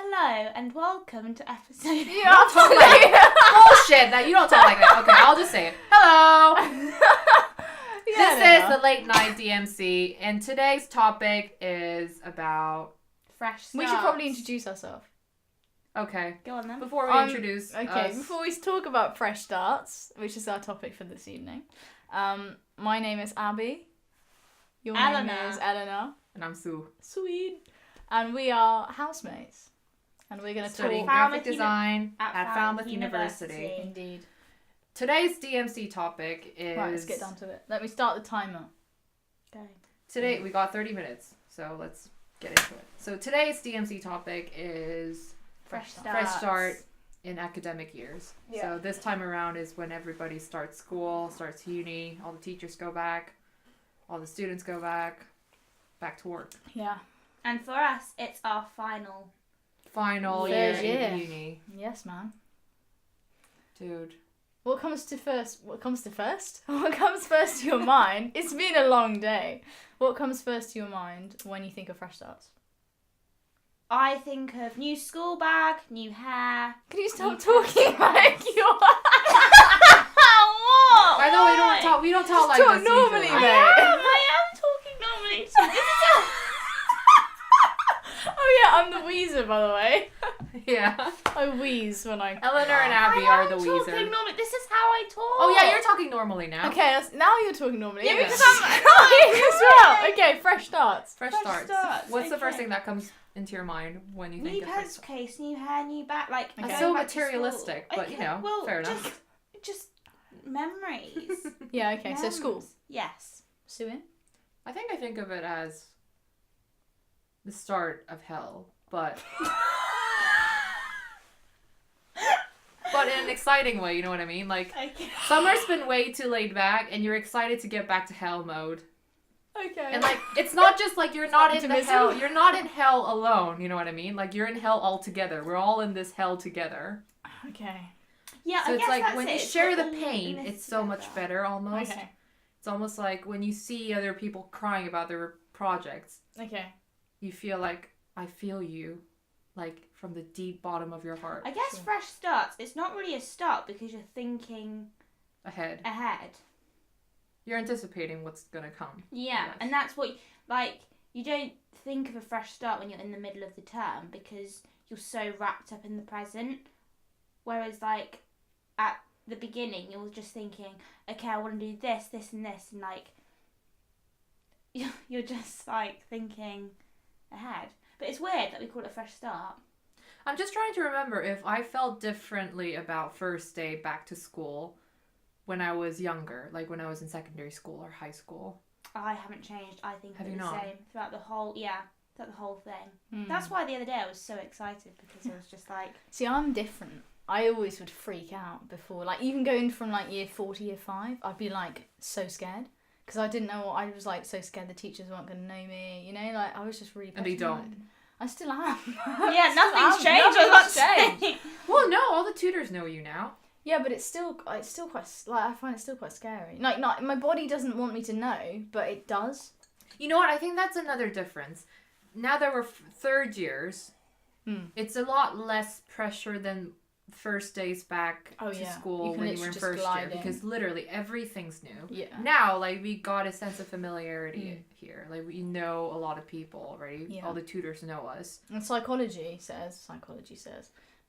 Hello and welcome to episode. You don't talk like bullshit. That you don't talk like that. Okay, I'll just say it. Hello. This is the late night DMC, and today's topic is about Fresh starts. We should probably introduce ourselves. Okay. Go on then. Before we introduce Okay, us. before we talk about fresh starts, which is our topic for this evening, my name is Abby. Your name is Eleanor. And I'm Sue. Sweet. And we are housemates. And we're going to Studying talk... graphic design at Falmouth University. Indeed. Today's DMC topic is... Right, let's get down to it. Let me start the timer. Go. Today, we got 30 minutes, so let's get into it. So today's DMC topic is... Fresh start in academic years. Yeah. So this time around is when everybody starts school, starts uni, all the teachers go back, all the students go back to work. Yeah. And for us, it's our final year year. in uni. Yes, man. Dude. What comes first? What comes first to your mind? It's been a long day. What comes first to your mind when you think of fresh starts? I think of new school bag, new hair. Can you stop talking like you're... What? I know we don't talk like Talk this normally, usually. mate. I am talking normally. Oh yeah, I'm the Weezer, by the way. Yeah. I wheeze when I... Eleanor and Abby I are am the talking Weezer. normally. This is how I talk. Oh yeah, you're talking normally now. Okay, now you're talking normally. Yeah, Yeah, because because I'm crying as well. Okay, fresh starts. Fresh Fresh starts. starts, What's the first okay. thing that comes into your mind when you New think of fresh pencil case, new hair, new bag. Like Okay. That's going so back to school. materialistic, but you know, well, fair enough. Just memories. Yeah, okay, so Memories. school. Yes. Suing? I think of it as the start of hell, but but in an exciting way, you know what I mean? Like Okay. summer's been way too laid back and you're excited to get back to hell mode. Okay. And like it's not just like you're not in the Optimism. hell, you're not in hell alone, you know what I mean? Like you're in hell all together. We're all in this hell together. Okay. Yeah, So I it's guess like that's when it. you It's share like the all in pain, this it's so much together. better almost. Okay. It's almost like when you see other people crying about their projects, Okay. you feel like I feel you, like from the deep bottom of your heart. I guess Sure. fresh starts. It's not really a start because you're thinking Ahead. ahead. You're anticipating what's gonna come. Yeah, Yes. and that's what you don't think of a fresh start when you're in the middle of the term because you're so wrapped up in the present. Whereas like at the beginning, you're just thinking, okay, I want to do this, this, and this, and like you're just like thinking ahead. But it's weird that we call it a fresh start. I'm just trying to remember if I felt differently about first day back to school when I was younger, like when I was in secondary school or high school. I haven't changed. I think Have it's you the not? same throughout the whole thing. Hmm. That's why the other day I was so excited because I was just like, See, I'm different. I always would freak out before, like even going from like year 4 to year 5, I'd be like so scared because I didn't know what I was like so scared the teachers weren't going to know me, you know, like I was just really And they petrified. don't. I still am. yeah, nothing's changed. I was Nothing's about to changed. say. Well, no, all the tutors know you now. Yeah, but it's still quite like I find it still quite scary. Like not my body doesn't want me to know, but it does. You know what? I think that's another difference. Now that we're third years, Hmm. it's a lot less pressure than first days back Oh, to yeah. You school can when you were literally in just first glide year in. because literally everything's new. Yeah. Now, like, we got a sense of familiarity here. Like, we know a lot of people already. Yeah. All the tutors know us. And psychology says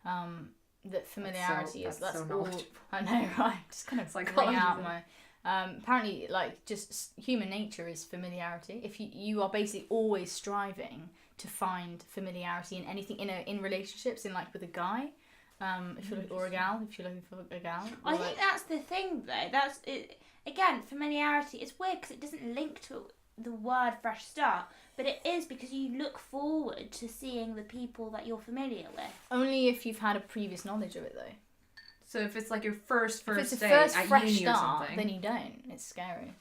that familiarity That's that's so all. knowledgeable. I know, right? Just kind of Psychology, bring out isn't my. Apparently, like just human nature is familiarity. If you are basically always striving to find familiarity in anything in relationships, in like with a guy, if you're or a gal, if you're looking for a gal. I or, think like, that's the thing, though. That's it. Again, familiarity. It's weird because it doesn't link to the word fresh start, but it is because you look forward to seeing the people that you're familiar with. only if you've had a previous knowledge of it, though. So if it's like your first If it's a day first at fresh uni or start, something. then you don't. It's scary.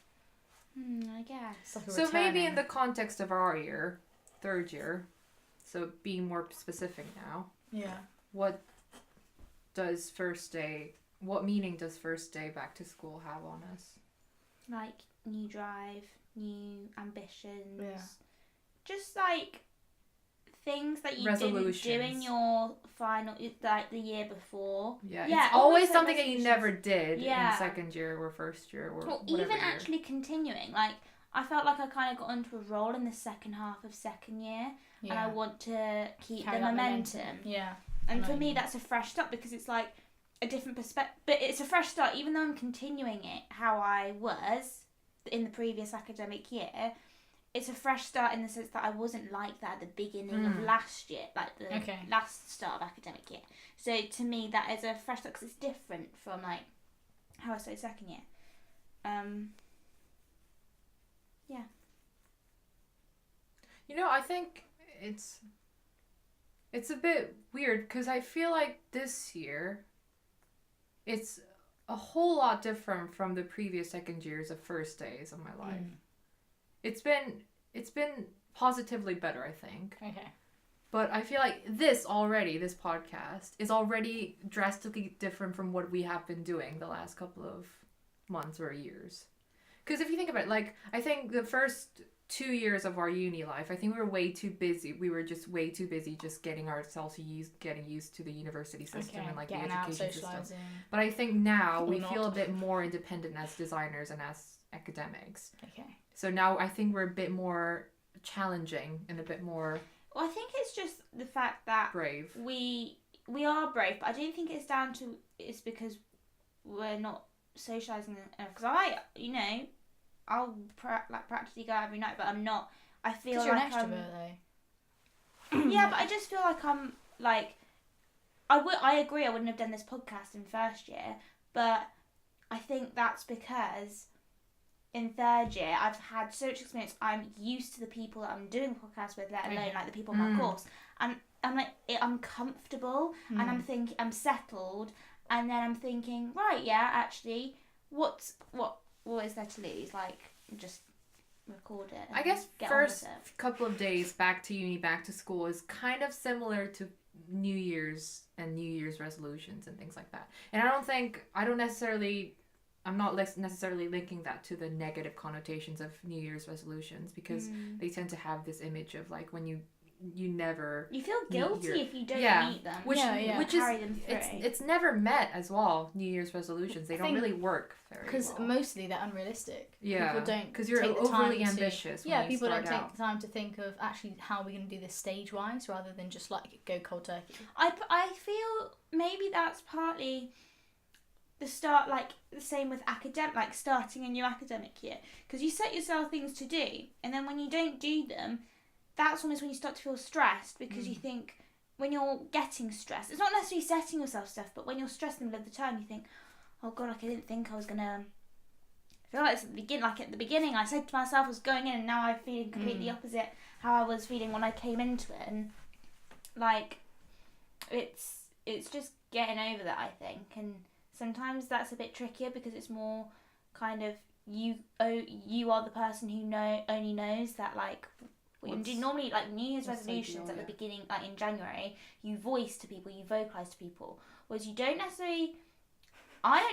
I guess. It's like a So maybe returning. in the context of our year, third year, so being more specific now, yeah. what meaning does first day back to school have on us? Like new drive, new ambitions. Yeah. Just like things that you didn't do in Resolutions. your final, like the year before. Yeah, Yeah, it's always like something that you resolutions. never did Yeah. in second year or first year or Or whatever even year. actually continuing. Like, I felt like I kind of got into a role in the second half of second year, and I want to keep Carry the that momentum. Yeah. And I for know me, you. that's a fresh start because it's like a different perspective. But it's a fresh start, even though I'm continuing it how I was in the previous academic year. It's a fresh start in the sense that I wasn't like that at the beginning of last year, like the last start of academic year. So to me, that is a fresh start because it's different from like how I started second year. Yeah. You know, I think it's a bit weird because I feel like this year it's a whole lot different from the previous second years of first days of my life. It's been positively better, I think. Okay. But I feel like this podcast is already drastically different from what we have been doing the last couple of months or years. Because if you think about it, like, I think the first 2 years of our uni life, I think we were way too busy. We were just way too busy just getting ourselves getting used to the university system and like getting the education out, socializing. system. But I think now Or we not. feel a bit more independent as designers and as academics. Okay. So now I think we're a bit more challenging and a bit more Well, I think it's just the fact that brave. we are brave, but I don't think it's down to it's because we're not socializing enough. Because I'll practically go every night, but I'm not. I feel Because you're like an extrovert, though. Yeah, but I just feel like I'm like I agree. I wouldn't have done this podcast in first year, but I think that's because in third year I've had so much experience. I'm used to the people that I'm doing podcasts with, let alone like the people in my course, and I'm like I'm comfortable, and I'm thinking I'm settled, and then I'm thinking right, yeah, actually, what is there to lose? Like just record it. I guess get on with first it. couple of days back to uni, back to school is kind of similar to New Year's and New Year's resolutions and things like that. And I'm not necessarily linking that to the negative connotations of New Year's resolutions because they tend to have this image of like when you never You feel guilty if you don't meet them. which carry them through. it's never met as well. New Year's resolutions, they don't really work very well. Because mostly they're unrealistic. Yeah, people don't because you're take the overly time ambitious. To, when you people start don't take out. the time to think of actually how we're going to do this stage wise rather than just like go cold turkey. I feel maybe that's partly the start, like the same with like starting a new academic year, because you set yourself things to do, and then when you don't do them, that's almost when you start to feel stressed because you think when you're getting stressed, it's not necessarily setting yourself stuff, but when you're stressed in the middle of the term, you think, oh god, like I didn't think I was gonna. I feel like it's at the beginning, I said to myself I was going in, and now I'm feeling completely opposite how I was feeling when I came into it, and like it's just getting over that, I think, and sometimes that's a bit trickier because it's more kind of you are the person who only knows that like what you do. Normally, like New Year's resolutions at the beginning, like in January, you voice to people, you vocalise to people, whereas I don't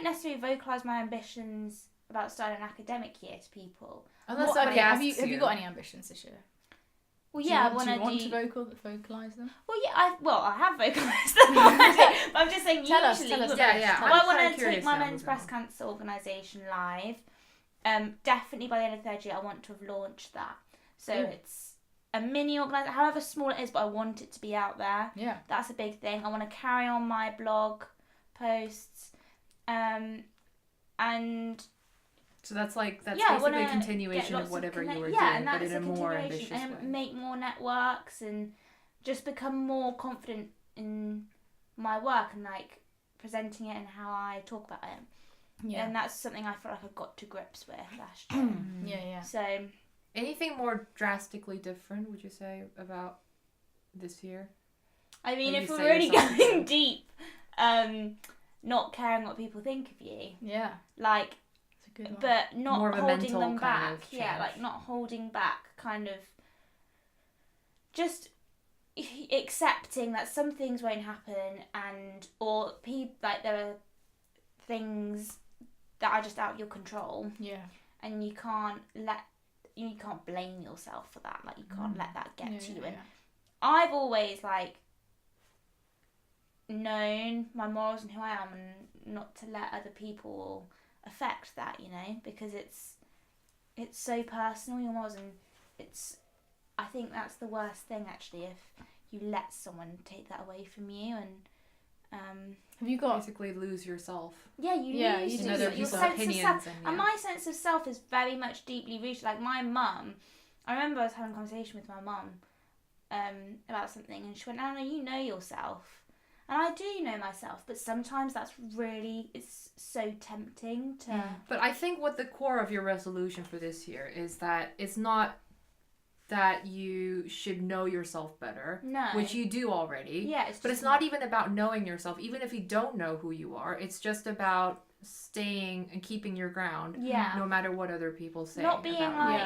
necessarily vocalise my ambitions about starting an academic year to people. Unless somebody asks have you got any ambitions this year? Well, yeah, do you want to vocalise them? Well, yeah, I have vocalised them already, but I'm just saying Tell us. Yeah. Well, I want to curious take my now, men's breast cancer organisation live. Definitely by the end of third year, I want to have launched that. So it's a mini organisation, however small it is, but I want it to be out there. Yeah. That's a big thing. I want to carry on my blog posts, and so that's basically I a continuation of whatever you were doing, and but that's in a more ambitious and way. make more networks and just become more confident in my work and like presenting it and how I talk about it. Yeah. And that's something I feel like I got to grips with last year. Yeah. So anything more drastically different, would you say, about this year? I mean, Maybe if we're say really yourself going deep, not caring what people think of you. Yeah. Like, It's a good one. but not More of a holding mental them kind back. of Yeah, change. like not holding back, kind of just accepting that some things won't happen, or like there are things that are just out of your control. Yeah. And you can't blame yourself for that. Like you can't let that get to you. And I've always like known my morals and who I am, and not to let other people affect that, you know, because it's so personal, your morals, and I think that's the worst thing actually, if you let someone take that away from you. And have you got basically lose yourself? yeah, you lose in your other sense people's of self. opinions, And my sense of self is very much deeply rooted. Like my mum, I remember I was having a conversation with my mum about something, and she went, "Anna, you know yourself." And I do know myself, but sometimes it's so tempting to... But I think what the core of your resolution for this year is that it's not that you should know yourself better, No. which you do already. Yeah, but it's not even about knowing yourself. Even if you don't know who you are, it's just about staying and keeping your ground. Yeah. No matter what other people say. Not being about like...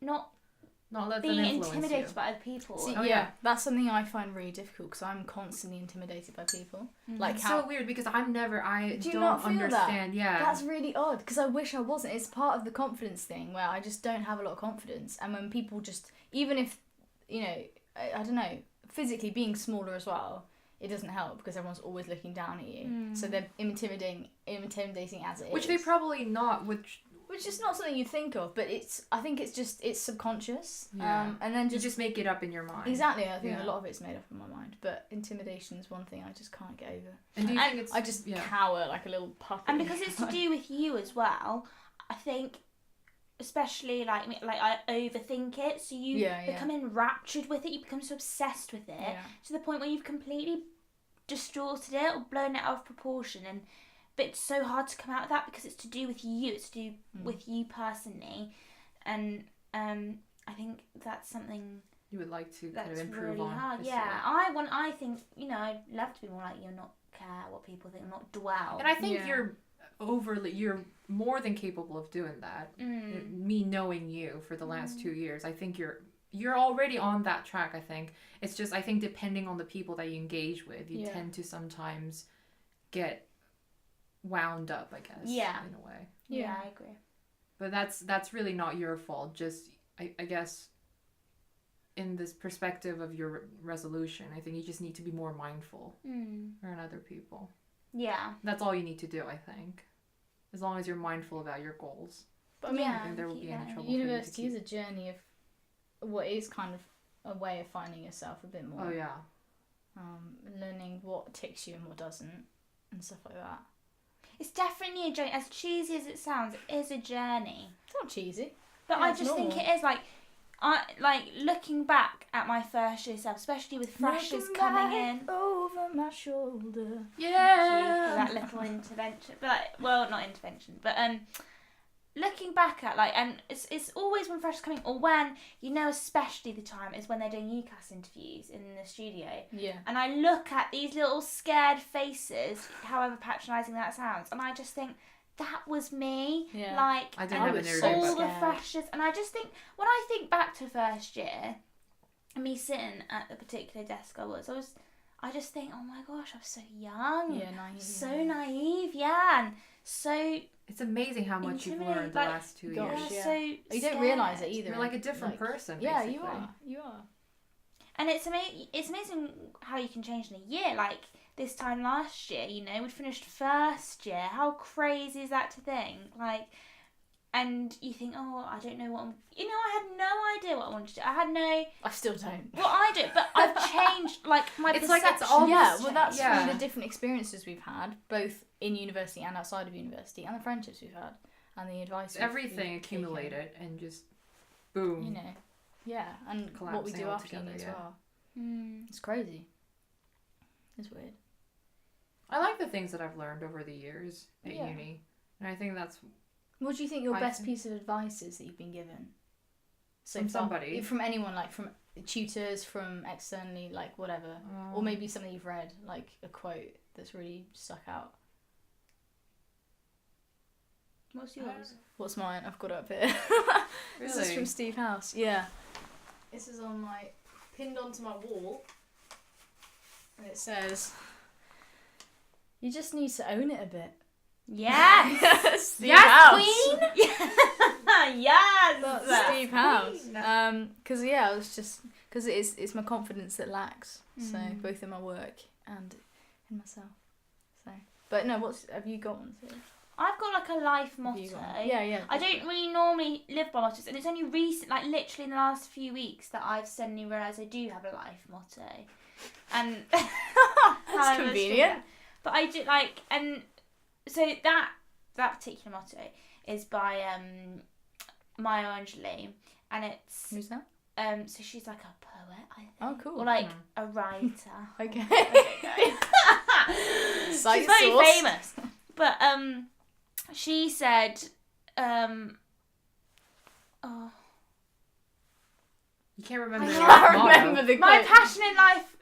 you. Not let being them influence intimidated you. by other people. See, Oh, yeah, yeah. that's something I find really difficult because I'm constantly intimidated by people. Like It's how so weird because I Do you don't not feel understand. that? Yeah. That's really odd because I wish I wasn't. It's part of the confidence thing where I just don't have a lot of confidence, and when people just, even if, you know, I don't know, physically being smaller as well, it doesn't help because everyone's always looking down at you. So they're intimidating as it is. Which they probably not. Which is not something you think of, but I think it's subconscious. Yeah. And then You just make it up in your mind. Exactly, I think Yeah. a lot of it's made up in my mind. But intimidation is one thing I just can't get over. And do you think it's... I just cower like a little puppy. And because it's to do with you as well, I think, especially like me, like I overthink it, so you become enraptured with it, you become so obsessed with it, to the point where you've completely distorted it or blown it out of proportion. But it's so hard to come out of that because it's to do with you, it's to do with you personally. And I think that's something you would like to kind that's of improve really on. hard. this Yeah, year. I think, you know, I'd love to be more like you, not care what people think, not dwell. And I think you're more than capable of doing that. Me knowing you for the last 2 years, I think you're already on that track. I think it's just, I think depending on the people that you engage with, you tend to sometimes get wound up, I guess. Yeah. In a way. Yeah, I agree. But that's really not your fault. Just I guess in this perspective of your resolution, I think you just need to be more mindful around other people. Yeah. That's all you need to do, I think. As long as you're mindful about your goals. But I mean, I think there will be any trouble. University is a journey of what is kind of a way of finding yourself a bit more. Oh yeah. Learning what ticks you and what doesn't, and stuff like that. It's definitely a journey. As cheesy as it sounds, it is a journey. It's not cheesy. But Yeah, I it's just think normal. it is like looking back at my first year self, especially with freshers Looking coming back in. over my shoulder. Yeah. For that little intervention, but well, not intervention, but looking back at and it's always when freshers coming, or when, you know, especially the time is when they're doing UCAS interviews in the studio. Yeah. And I look at these little scared faces, however patronising that sounds, and I just think, that was me. Yeah. Like, I didn't and have an so area, all but the freshers, and I just think, when I think back to first year, and me sitting at the particular desk I just think, oh my gosh, I was so young. Yeah, naive. So naive, yeah, and so It's amazing how much you've learned the last 2 gosh, years. yeah. so You don't realise it either. You're like a different person. Yeah, basically. you are. And it's amazing how you can change in a year. Like this time last year, you know, we'd finished first year. How crazy is that to think? Like, and you think, oh, I don't know what I had no idea what I wanted to do. I still don't. Well, I do, but I've changed, like, my It's perception. like it's all- Yeah, well, that's Yeah. from the different experiences we've had, both in university and outside of university, and the friendships we've had, and the advice. It's everything we've taken. accumulated and just boom. You know, yeah, and what we Collapsing do all after uni together, as yeah. well. Mm. It's crazy. It's weird. I like the things that I've learned over the years at Yeah. uni, and I think that's What do you think your I best think- piece of advice is that you've been given? So From far? somebody? From anyone, like from tutors, from externally, like whatever. Or maybe something you've read, like a quote that's really stuck out. What's yours? What's mine? I've got it up here. This is from Steve House. Yeah. This is pinned onto my wall. And it says, you just need to own it a bit. Yes! Steve Yes, House. Queen! Yes! That's Steve House. Because because it's my confidence that lacks. So Mm. both in my work and in myself. So, but no, have you got one? I've got like a life Have motto. you got one? Yeah. I don't really normally live by mottos, and it's only recent, like literally in the last few weeks, that I've suddenly realised I do have a life motto. And That's convenient. But I do like, and so that particular motto is by Maya Angelou, and it's Who's that? so she's like a poet, I think. Oh, cool. Or like a writer. Okay. I don't know. Cite She's very source. famous. But she said, oh, You can't remember. I the can't motto. remember the my quote. passion in life,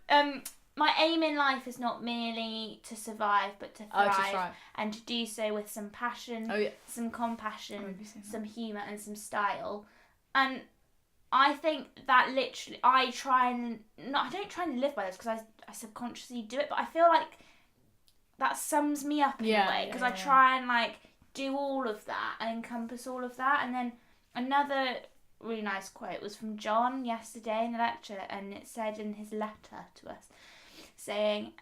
my aim in life is not merely to survive, but to Oh, thrive, to try. and to do so with some passion, Oh, yeah. some compassion, I remember you saying that. some humour, and some style. And I think that literally, I don't try and live by this because I subconsciously do it, but I feel like that sums me up in a way, because I try and like do all of that and encompass all of that. And then another really nice quote was from John yesterday in the lecture, and it said in his letter to us, saying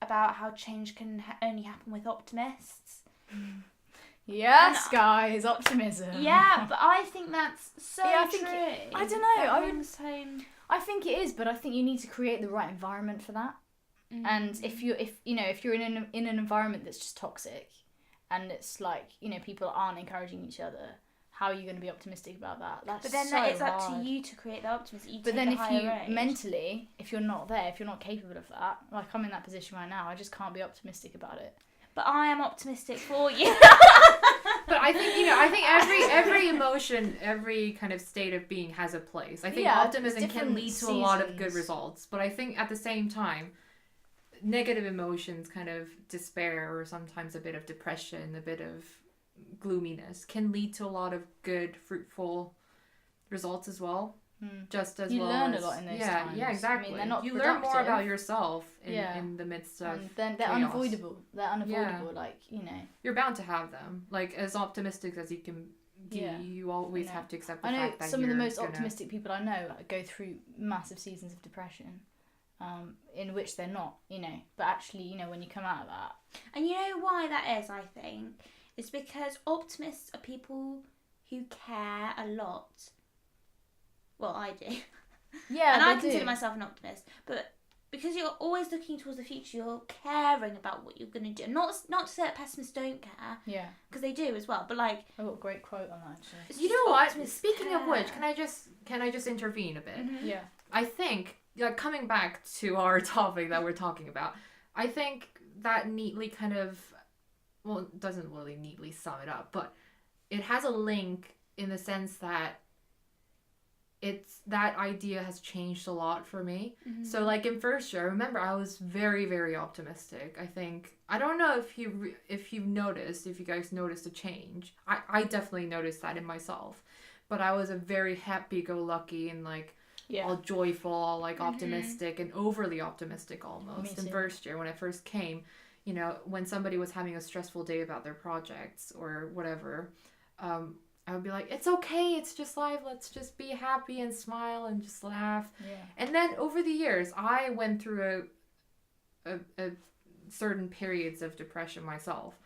about how change can only happen with optimists. Yes, guys, optimism. Yeah, but I think that's so Yeah, I think true. I don't know, That I would- brings home. I think it is, but I think you need to create the right environment for that. And if you're in an environment that's just toxic, and it's like, people aren't encouraging each other, how are you going to be optimistic about that? That's But then so it's up to hard. you to create the optimism. You But take then a if higher you road. mentally, if you're not there, if you're not capable of that, like I'm in that position right now, I just can't be optimistic about it. But I am optimistic for you. But I think every emotion, every kind of state of being has a place. I think Yeah, optimism can different lead to a lot of good seasons. results, but I think at the same time, negative emotions, kind of despair or sometimes a bit of depression, a bit of gloominess, can lead to a lot of good, fruitful results as well. Just as You well learn as, a lot in those times. Yeah, exactly. I mean, they're not you learn more productive. about yourself in, Yeah. in the midst of And then they're chaos. unavoidable. They're unavoidable. Like, You're bound to have them. Like, as optimistic as you can be, Yeah. you always I know. have to accept the I know fact that some of the you're most gonna- optimistic people I know go through massive seasons of depression, in which they're not, But actually, when you come out of that, And you know why that is, I think? It's because optimists are people who care a lot. Well, I do. yeah, And I they consider do. myself an optimist. But because you're always looking towards the future, you're caring about what you're going to do. Not to say that pessimists don't care, Yeah, because they do as well. But like, I got a great quote on that actually. it's You just know what? optimists Speaking of which, care. can I just intervene a bit? Mhm. Yeah, I think, like, coming back to our topic that we're talking about, I think that neatly kind of, well, it doesn't really neatly sum it up, but it has a link in the sense that that idea has changed a lot for me. Mhm. So, like, in first year, I remember I was very, very optimistic. I don't know if you guys noticed a change. I definitely noticed that in myself. But I was a very happy-go-lucky and, like, yeah. all joyful, all, like, optimistic and overly optimistic almost. Me In too. first year, when I first came, when somebody was having a stressful day about their projects or whatever, I would be like, it's okay, it's just life, let's just be happy and smile and just laugh. Yeah. And then over the years, I went through a certain periods of depression myself.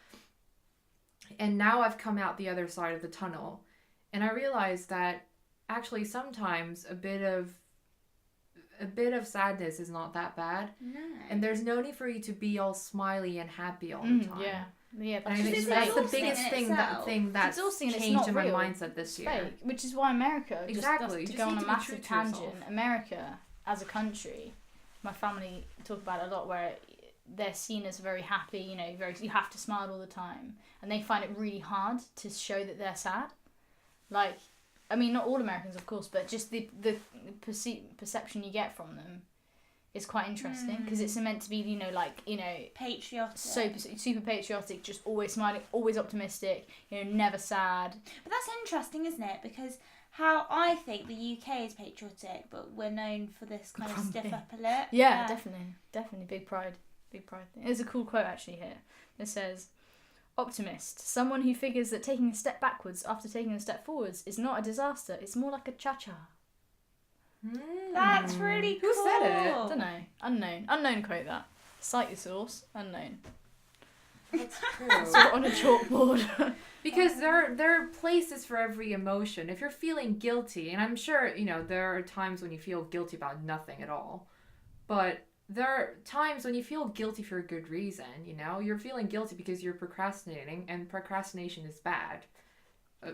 And now I've come out the other side of the tunnel. And I realized that actually sometimes a bit of sadness is not that bad. No. And there's no need for you to be all smiley and happy all the time. Yeah. Yeah, And I that's think It's that's the exhausting biggest in thing itself. that's exhausting and it's changed not in my real. mindset this year. fake, which is why America, Exactly, you just to just go need on a to be massive true to tangent, yourself. America as a country, my family talk about it a lot, where they're seen as very happy, you have to smile all the time, and they find it really hard to show that they're sad. Like, I mean, not all Americans, of course, but just the perception you get from them is quite interesting, because it's meant to be, Patriotic. so super patriotic, just always smiling, always optimistic, never sad. But that's interesting, isn't it? Because how I think the UK is patriotic, but we're known for this kind of stiff upper lip. Yeah, definitely, big pride thing. There's a cool quote actually here. It says, "Optimist, someone who figures that taking a step backwards after taking a step forwards is not a disaster. It's more like a cha-cha." That's really cool. Who said it? I don't know. Unknown quote that. Cite your source. Unknown. That's true. Saw it on a chalkboard. Because there are places for every emotion. If you're feeling guilty, and I'm sure, there are times when you feel guilty about nothing at all. But there are times when you feel guilty for a good reason, You're feeling guilty because you're procrastinating, and procrastination is bad.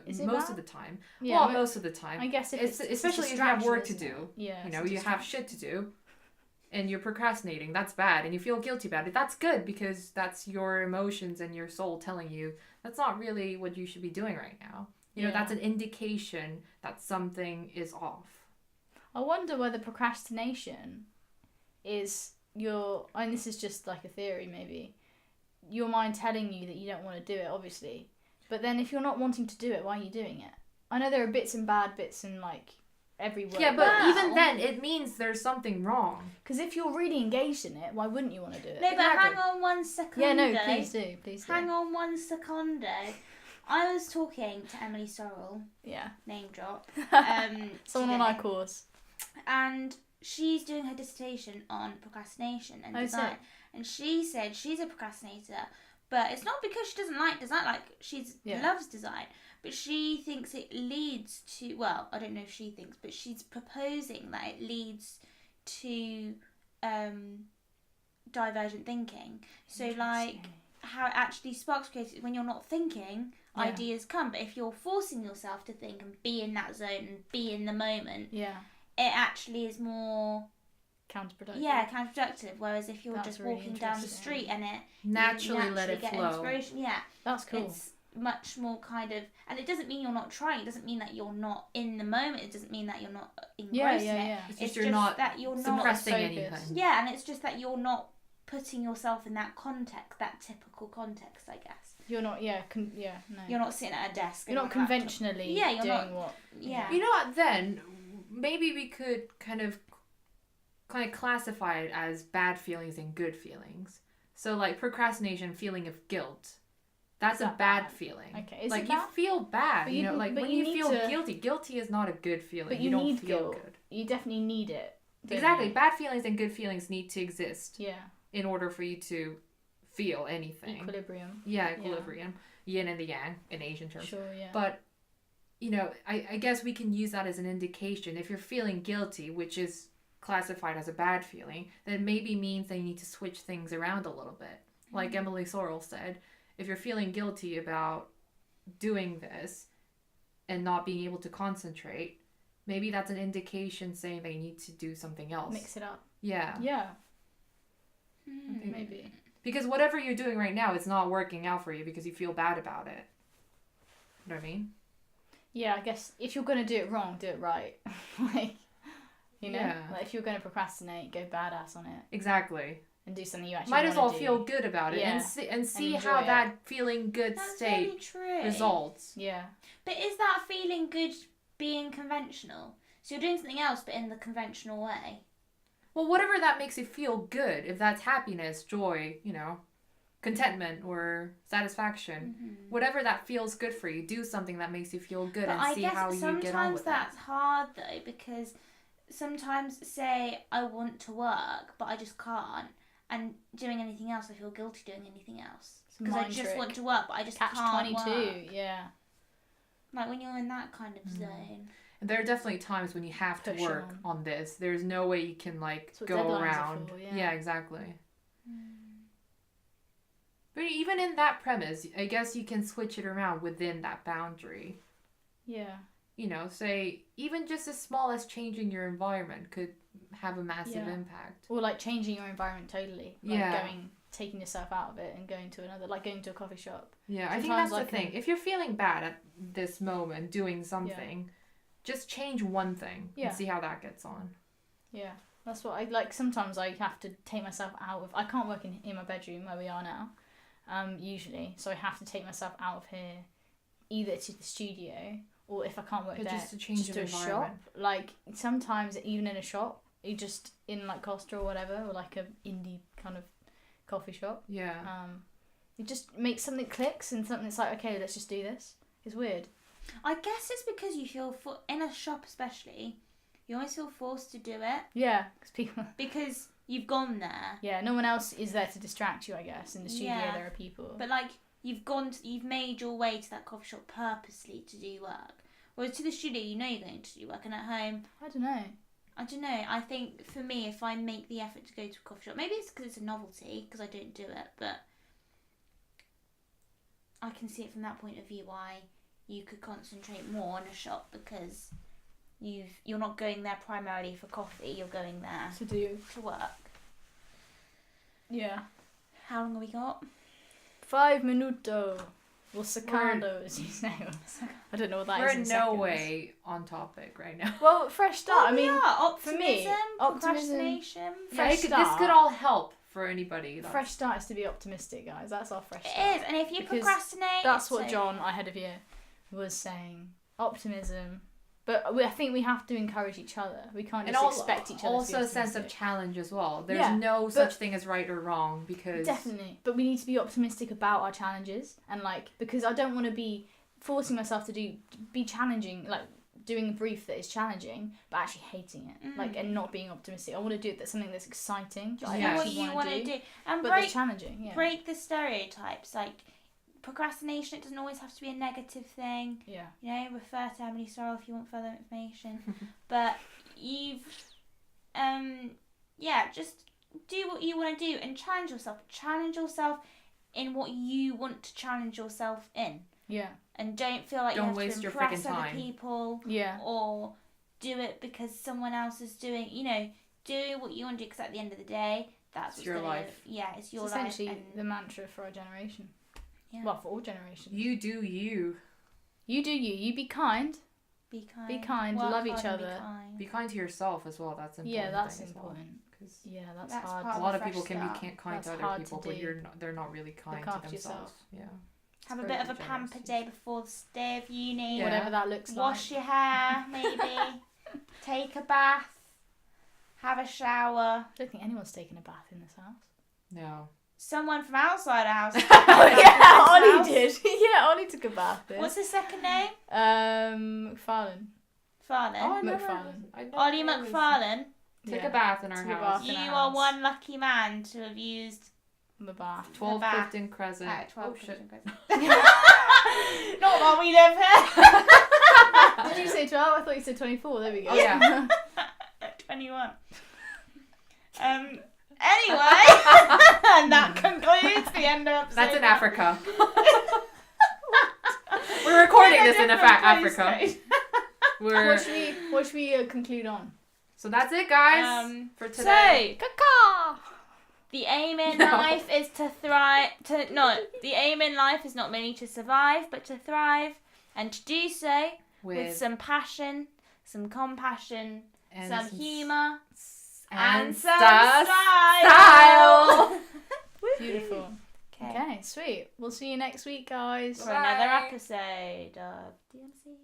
Is it most bad? of the time. Yeah, well, most of the time. I guess it's it's especially a if you have work to distraction, do. Yeah. You have shit to do. And you're procrastinating, that's bad, and you feel guilty about it. That's good because that's your emotions and your soul telling you that's not really what you should be doing right now. That's an indication that something is off. I wonder whether procrastination is and this is just like a theory maybe, your mind telling you that you don't want to do it, obviously. But then if you're not wanting to do it, why are you doing it? I know there are bits and bad bits and every word. Yeah, but even then, it means there's something wrong. Because if you're really engaged in it, why wouldn't you want to do it? No, but Exactly. hang on 1 second. Yeah, no, please do. Hang on 1 second. I was talking to Emily Sorrell, Yeah. name drop, Someone on our course. and she's doing her dissertation on procrastination and design. And she said she's a procrastinator, but it's not because she doesn't like design. She loves design, but she thinks it leads to. Well, I don't know if she thinks, but she's proposing that it leads to divergent thinking. So how it actually sparks creativity when you're not thinking, ideas come. But if you're forcing yourself to think and be in that zone and be in the moment, it actually is more counterproductive. Yeah, counterproductive. Whereas if you're That's just really walking down the interesting. street and Naturally let it get flow. inspiration, That's cool. it's much more kind of, and it doesn't mean you're not trying. It doesn't mean that you're not in the moment. It doesn't mean that you're not engrossed in it. It's It's just you're not that you're not suppressing focused. anything. Yeah, and it's just that you're not putting yourself in that context, that typical context, I guess. You're not. No. You're not sitting at a desk. You're and not on a laptop. conventionally Yeah, you're doing not- what. Yeah. You know what? Then maybe we could kind of classify it as bad feelings and good feelings. So procrastination, feeling of guilt. That's a that bad bad? feeling. Okay, is you it bad? feel bad. But you- when but you you need feel to- guilty. Guilty is not a good feeling. But you don't need feel guilt. good. You definitely need it. don't Exactly. you? Bad feelings and good feelings need to exist Yeah. in order for you to feel anything. Equilibrium. Yeah, equilibrium. Yin and the yang in Asian terms. Sure. Yeah. But, I guess we can use that as an indication. If you're feeling guilty, which is classified as a bad feeling, then maybe means that you need to switch things around a little bit. Like Emily Sorrell said, if you're feeling guilty about doing this and not being able to concentrate, maybe that's an indication saying that you need to do something else. Mix it up. Yeah. Yeah. I think- Maybe. Because whatever you're doing right now is not working out for you because you feel bad about it. You know what I mean? Yeah, I guess if you're gonna do it wrong, do it right. Yeah. If you're gonna procrastinate, go badass on it Exactly. and do something you actually Might as well wanna do. feel good about it Yeah. and see enjoy how it. that feeling good That's state very true. results. Yeah. But is that feeling good being conventional? So you're doing something else, but in the conventional way. Well, whatever that makes you feel good, if that's happiness, joy, contentment or satisfaction, whatever that feels good for you, do something that makes you feel good But and I see guess how you get on sometimes with that's it. hard though, because sometimes say I want to work, but I just can't, and doing anything else, I feel guilty doing anything else It's a because I mind just trick. want to work, but I just Catch can't 22. work. Yeah. Like when you're in that kind of zone. And there are definitely times when you have to Push work on this. There's no way you can That's what go deadlines are around. for, yeah. Exactly. But even in that premise, I guess you can switch it around within that boundary. Yeah. Say even just as small as changing your environment could have a massive Yeah. impact. Or changing your environment totally. Yeah. Taking yourself out of it and going to another, going to a coffee shop. Yeah, I think Sometimes that's the thing. If you're feeling bad at this moment doing something, just change one thing Yeah. and see how that gets on. Yeah. That's what I like. Sometimes I have to take myself out of. I can't work in my bedroom where we are now, usually. So I have to take myself out of here, either to the studio or if I can't work Yeah, there, just to change to your a shop. environment. Sometimes even in a shop, you just in Costa or whatever, or a indie kind of coffee shop. Yeah. It just makes something clicks and something that's okay, let's just do this. It's weird. I guess it's because you feel in a shop especially, you always feel forced to do it Yeah, because people. because you've gone there. Yeah, no one else is there to distract you. I guess in the studio Yeah. there are people. But like you've made your way to that coffee shop purposely to do work. Whereas to the studio, you know you're going to do work, and at home, I don't know. I think for me, if I make the effort to go to a coffee shop, maybe it's because it's a novelty, because I don't do it, but I can see it from that point of view why you could concentrate more on a shop, because you're not going there primarily for coffee, you're going there To do. to work. Yeah. How long have we got? 5 minuto. Well, secando, as you say. I don't know what that We're is. in in no seconds. way on topic right now. Well, fresh start. I Oh, mean, yeah, optimism, for me, optimism- procrastination. Fresh This start. could all help for anybody. fresh start is to be optimistic, guys. That's our fresh start. It is, and if you Because procrastinate, That's it's what so- John, our head of year, was saying. Optimism. But I think we have to encourage each other. We can't just expect each other to be also a sense of optimistic. challenge as well. There's Yeah, no such thing as right or wrong because Definitely. But we need to be optimistic about our challenges. And, like, because I don't want to be forcing myself to be challenging, like, doing a brief that is challenging, but actually hating it. Like, and not being optimistic. I want to do something that's exciting. That I Yeah. what actually you want to do. and But break that's challenging, yeah. break the stereotypes. Like procrastination, it doesn't always have to be a negative thing. Yeah. You know, refer to Emily Sorrell if you want further information. But you've, just do what you want to do and challenge yourself. Challenge yourself in what you want to challenge yourself in. Yeah. And don't feel like Don't you have waste to your impress freaking other time. people. Yeah. Or do it because someone else is doing. You know, do what you want to do, because at the end of the day, that's It's what's your gonna, life. Yeah, it's your It's life. essentially And, the mantra for our generation. yeah. Well, for all generations. you do you. You do you. You be kind. Be kind. Be kind, Work love hard each and be other. kind. Be kind to yourself as well. That's important. Yeah, that's thing as well. important. 'Cause Yeah, that's That's hard. part a of lot a of people fresh can start. be kind That's to other hard people, to but do. they're not really kind Look to after themselves. yourself. Yeah. Have a It's bit very of a pampered generous. day before the day of uni. Yeah. Whatever that looks Wash like. your hair, maybe. Take a bath. Have a shower. I don't think anyone's taken a bath in this house. No. Someone from outside our house. Yeah, Ollie did. Yeah, Ollie took a bath there. What's his second name? McFarlane. Farlane. Oh, I never- McFarlane. I never Ollie noticed. McFarlane. Take Yeah. a bath in our Took a house. bath. in You our are house. one lucky man to have used The bath. 12 bath. Clifton Crescent. at 12 Oh, shit. Not while we live here. Did you say 12? I thought you said 24. There we go. Oh, yeah. 21. Anyway, and that concludes the end of episode. That's in 1. Africa. We're recording Pick a this in different Africa. postcode. What should we conclude on? So that's it, guys, for So, today. Caca! the aim in No. life is to thrive. The aim in life is not merely to survive, but to thrive, and to do so with some passion, some compassion, and some humour, and some style. style. Beautiful. Okay. Okay, sweet. We'll see you next week, guys. For another Bye. episode of DMC.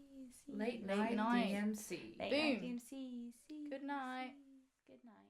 Late Late night night. DMC. Late night Boom. DMC. Good night. Good night.